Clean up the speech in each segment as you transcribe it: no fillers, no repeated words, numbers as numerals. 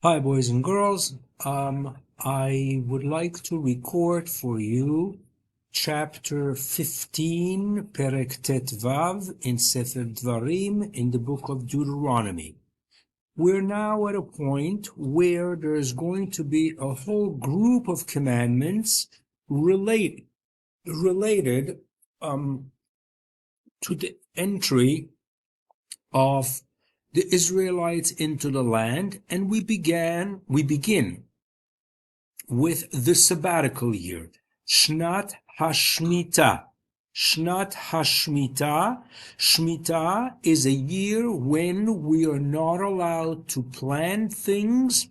Hi, boys and girls. I would like to record for you chapter 15, Perek Tet Vav, in Sefer Dvarim, in the book of Deuteronomy. We're now at a point where there's going to be a whole group of commandments related to the entry of the Israelites into the land, and we begin with the sabbatical year, Shnat HaShmita. Shnat HaShmita. Shmita is a year when we are not allowed to plant things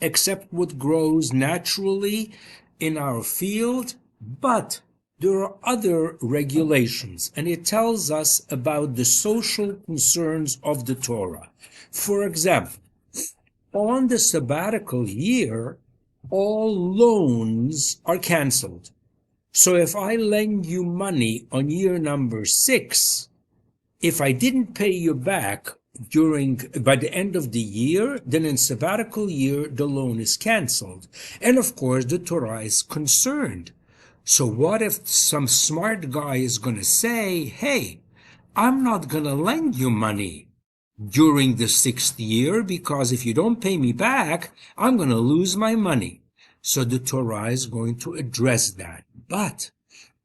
except what grows naturally in our field, but there are other regulations, and it tells us about the social concerns of the Torah. For example, on the sabbatical year, all loans are canceled. So if I lend you money on year number 6, if I didn't pay you back by the end of the year, then in sabbatical year, the loan is canceled. And of course, the Torah is concerned. So what if some smart guy is going to say, hey, I'm not going to lend you money during the 6th year, because if you don't pay me back, I'm going to lose my money. So the Torah is going to address that. But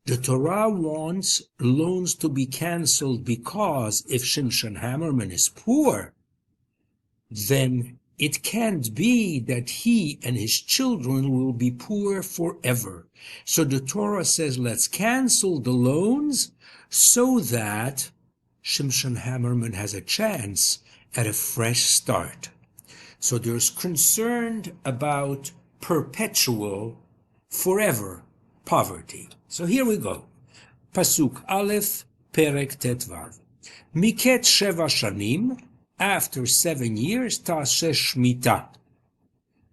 the Torah wants loans to be canceled because if Shimshon Hammerman is poor, then it can't be that he and his children will be poor forever. So the Torah says, let's cancel the loans so that Shimshon Hammerman has a chance at a fresh start. So there's concern about perpetual, forever poverty. So here we go. Pasuk Aleph, Perek Tetvav. Miket Sheva Shanim, after 7 years, Taseh Shmita.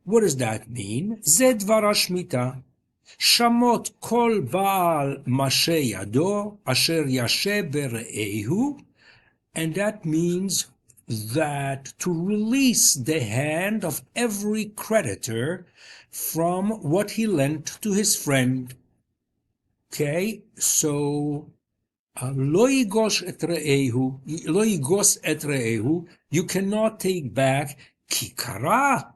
What does that mean? Zed Dvara Shmita. Shamot kol Baal Mashe Yado, Asher Yashe Bere'ehu. And that means that to release the hand of every creditor from what he lent to his friend. Okay, so lo yigos et re'ehu, you cannot take back kikara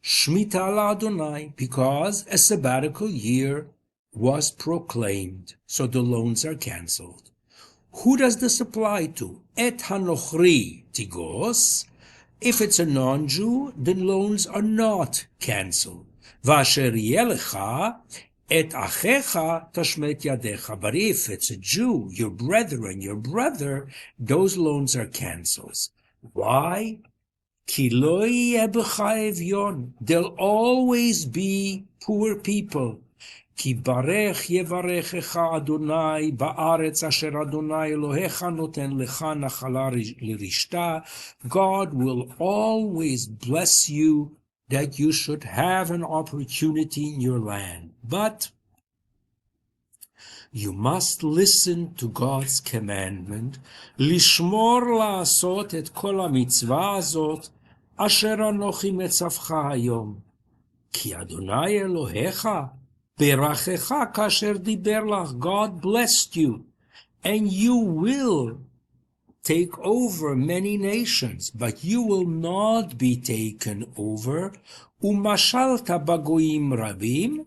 shmita la'Adonai, because a sabbatical year was proclaimed, so the loans are cancelled. Who does this apply to? Et hanochri tigos. If it's a non-Jew, then loans are not cancelled. Vasher yelecha et achecha tashmet yadecha. But if it's a Jew, your brother, those loans are cancelled. Why? Ki lo yeh b'cha evyon. There'll always be poor people. Ki barech yevarechecha Adonai ba'aretz asher Adonai Elohecha noten lecha nachala lirishta. God will always bless you that you should have an opportunity in your land. But you must listen to God's commandment, lishmor la'asot et kol hamitzvah azot asher anochi metzavcha hayom. Ki Adonai Elohecha berachecha kasher diber lach. God blessed you, and you will take over many nations, but you will not be taken over. Umashalta bagoyim rabim,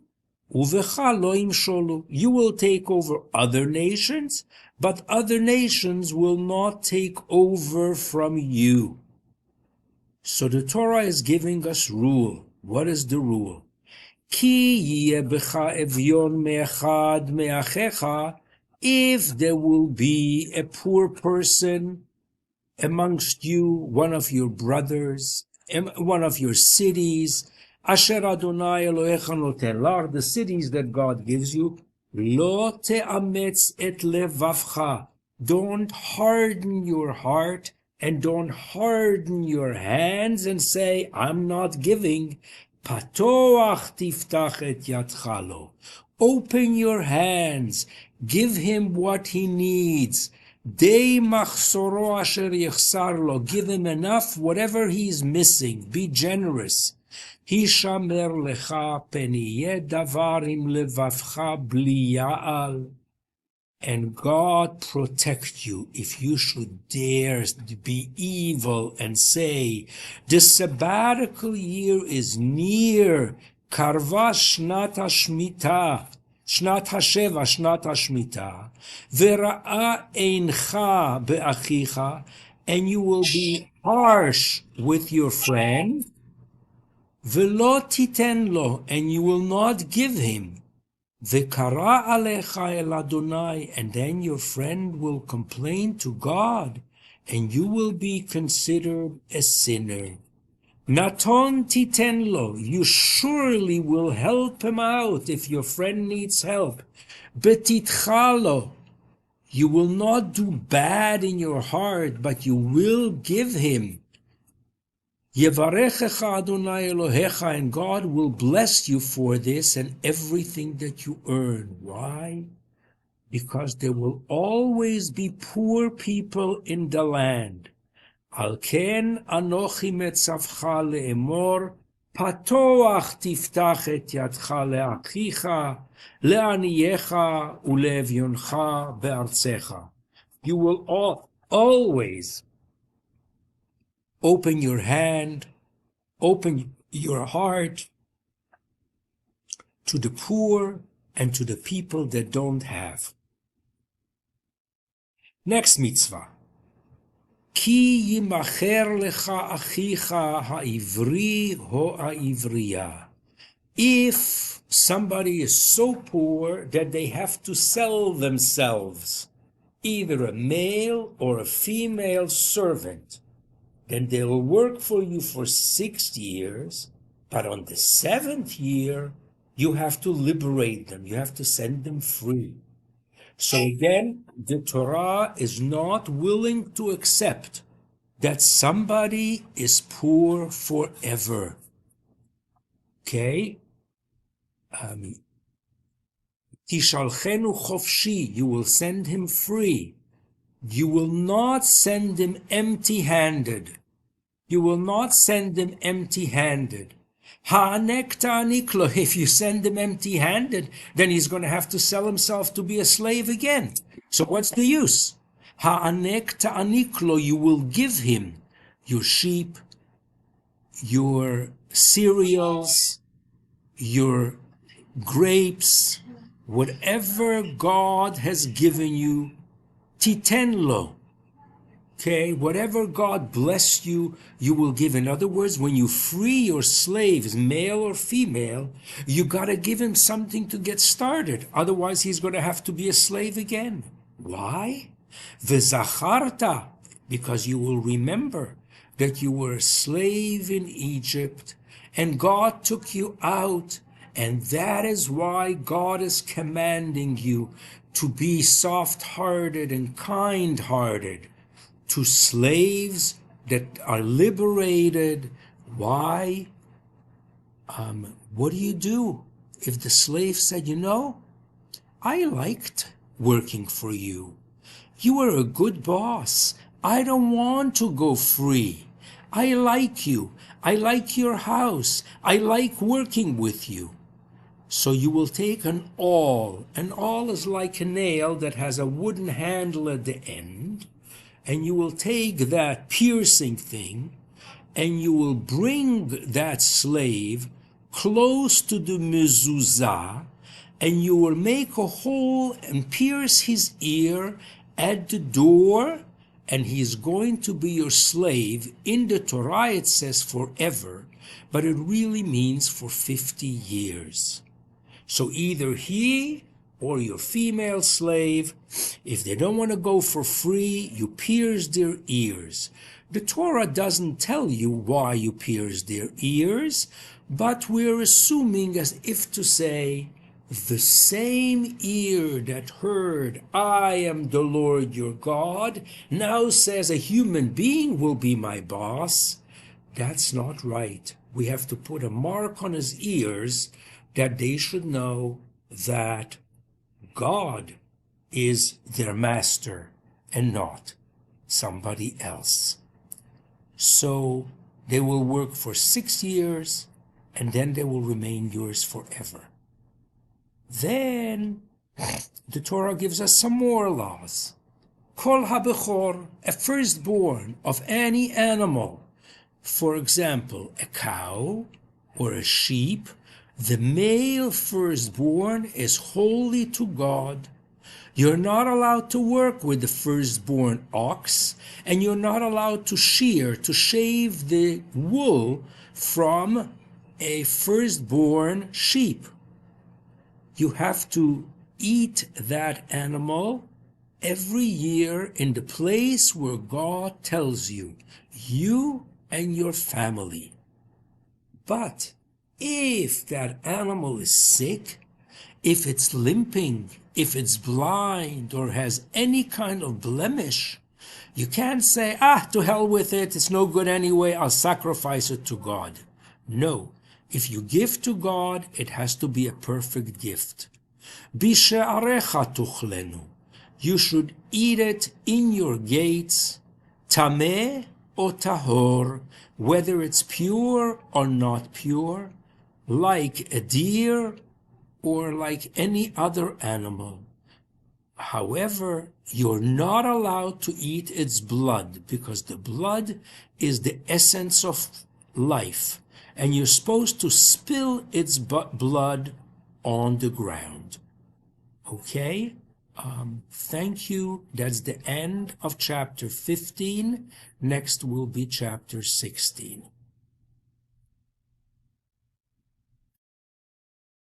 uvecha lo imsholu. You will take over other nations, but other nations will not take over from you. So the Torah is giving us rule. What is the rule? Ki yeh b'cha evyon me'echad me'achecha. If there will be a poor person amongst you, one of your brothers, one of your cities, asher Adonai Elohecha noten lach, the cities that God gives you, lo te'ametz et levavcha. Don't harden your heart and don't harden your hands and say, I'm not giving. Patoach tiftach et yadcha lo. Open your hands. Give him what he needs. Dei machsoro asher yichsar lo. Give him enough, whatever he's missing. Be generous. Hishamer lecha peniyeh davarim levavcha bli ya'al. And God protect you if you should dare to be evil and say, the sabbatical year is near. Karva shnat hashmita, shnat hasheva, shnat hashmita, vera'a eincha be'achicha, and you will be harsh with your friend, velo titen lo, and you will not give him. V'kara alecha el Adonai, and then your friend will complain to God, and you will be considered a sinner. Naton titen lo, you surely will help him out if your friend needs help. Betitcha lo, you will not do bad in your heart, but you will give him. Yevarechecha Adonai Elohecha, and God will bless you for this and everything that you earn. Why? Because there will always be poor people in the land. Al ken anochi metzavcha le'emor, patoach tiftach et yadcha le'achicha, le'aniyecha ule'evyoncha be'artzecha. You will always open your hand, open your heart to the poor and to the people that don't have. Next mitzvah. Ki yimacher lecha achicha ha'ivri ho ha'ivriya. If somebody is so poor that they have to sell themselves, either a male or a female servant, then they will work for you for 6 years, but on the 7th year, you have to liberate them. You have to send them free. So again, the Torah is not willing to accept that somebody is poor forever. Okay? Tishalchenu chofshi, you will send him free. You will not send him empty-handed. You will not send him empty-handed. Ha'anek ta'aniklo, if you send him empty-handed, then he's going to have to sell himself to be a slave again. So what's the use? Ha'anek ta'aniklo, you will give him your sheep, your cereals, your grapes, whatever God has given you, titenlo. Okay, whatever God blessed you, you will give. In other words, when you free your slaves, male or female, you got to give him something to get started. Otherwise, he's going to have to be a slave again. Why? V'zacharta, because you will remember that you were a slave in Egypt, and God took you out, and that is why God is commanding you to be soft-hearted and kind-hearted to slaves that are liberated. Why? What do? If the slave said, I liked working for you. You were a good boss. I don't want to go free. I like you. I like your house. I like working with you. So you will take an awl. An awl is like a nail that has a wooden handle at the end. And you will take that piercing thing and you will bring that slave close to the mezuzah, and you will make a hole and pierce his ear at the door, and he is going to be your slave. In the Torah it says forever, but it really means for 50 years. So either he or your female slave, if they don't want to go for free, you pierce their ears. The Torah doesn't tell you why you pierce their ears, but we're assuming as if to say, the same ear that heard, I am the Lord your God, now says a human being will be my boss. That's not right. We have to put a mark on his ears that they should know that God is their master, and not somebody else. So they will work for 6 years, and then they will remain yours forever. Then the Torah gives us some more laws. Kol habechor, a firstborn of any animal, for example, a cow or a sheep, the male firstborn is holy to God. You're not allowed to work with the firstborn ox, and you're not allowed to shave the wool from a firstborn sheep. You have to eat that animal every year in the place where God tells you, you and your family. But if that animal is sick, if it's limping, if it's blind, or has any kind of blemish, you can't say, to hell with it, it's no good anyway, I'll sacrifice it to God. No, if you give to God, it has to be a perfect gift. Bishe'arecha tuchlenu. You should eat it in your gates, tameh or tahor, whether it's pure or not pure, like a deer or like any other animal. However, you're not allowed to eat its blood, because the blood is the essence of life, and you're supposed to spill its blood on the ground. Okay? Thank you. That's the end of chapter 15. Next will be chapter 16.